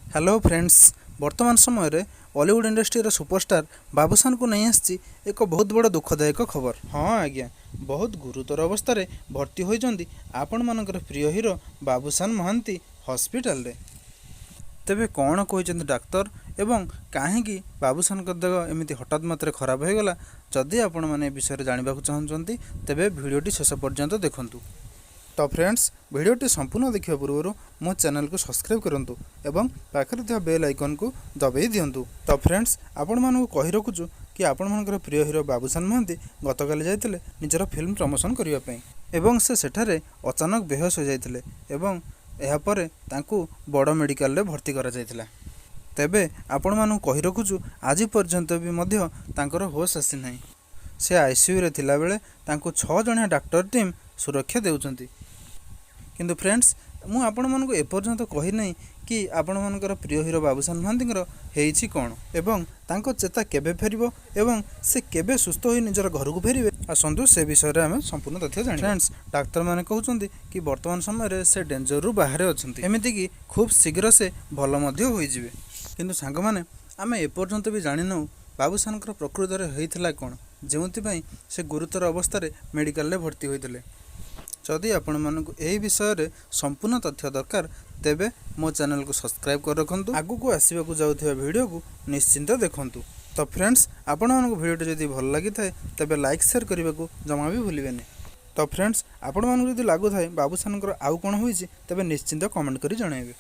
Hello friends. वर्तमान समय रे बॉलीवुड इंडस्ट्री सुपरस्टार बाबूसान को नहीं आसी एक बहुत बड़ दुखदायक खबर। हाँ आज्ञा, बहुत गुरुतर अवस्था भर्ती होती आपण मानकर प्रिय हीरो बाबूसान महांती हॉस्पिटल रे। तेबे कौन कहते डाक्तर एवं कहीं बाबूसान देह एमती हठात मात्रा खराब हो गला, जदि आपण मैंने विषय जानवा चाहते तेबे वीडियोटी शेष पर्यंत देखंतु। तो फ्रेंड्स, वीडियोटी संपूर्ण देखा पूर्व मो चैनल को सब्सक्राइब करंतु एवं पाखरे थिया बेल आइकन को दबाई दियंतु। तो फ्रेंड्स, आपण मानू कहि रखुछु कि आपण मानकर प्रिय हीरो बाबूसान महांती गतकाली जाइतिले निजर फिल्म प्रमोशन करिवा पई एवं से सेठारे अचानक बेहोश हो जाइतिले एवं एहा परे तांकू बड़ मेडिकल रे भर्ती करा जाइतिला। तेबे आपण मानू कहि रखुछु आज पर्यंत भी मध्य तांकर होश आसी नाही। से आईसीयू रे थिला बेले तांकू 6 जणिया डॉक्टर टीम सुरक्षा देउचंती। किंतु फ्रेंड्स, मु आपण मानक एपर्यंत कही नहीं कि आपण मानकर प्रिय हीरो बाबूसान महांतीर हेइछि कोन एवं तांको चेता केबे फेरिबो एवं से केबे सुस्थ होई निजर घर को फेरिबे। आसंतु से विषय रे हमें संपूर्ण तथ्य जानि। फ्रेंड्स, डाक्टर माने कहउचंती कि वर्तमान समय रे से डेंजर रु बाहर अछंती, एमिति कि खूब शीघ्र से भल मध्य होई जिवे। किंतु सांग माने आमे एपर्यंत भी जानि नउ बाबूसानकर प्रकृति रे हेइथिला कोन, जेउति पई से गुरुतर अवस्था रे मेडिकल रे भर्ती होइथिले। जदि आपण मानक एही विषय रे संपूर्ण तथ्य दरकार तेबे मो चैनल को सब्सक्राइब कर रखंतु। आगु को आसीबा जाउथिबा वीडियो को निश्चिंत देखंतु। तो फ्रेंड्स, आपण मानक वीडियो जदि भल लागि थाए तेबे लाइक शेयर करबा को जमा भी भूलिबेनी। तो फ्रेंड्स, आपण मानक जदि लागु थाए बाबूसानकर आउ कोन होईछि तेबे निश्चिंत कमेंट करी जणाइबे।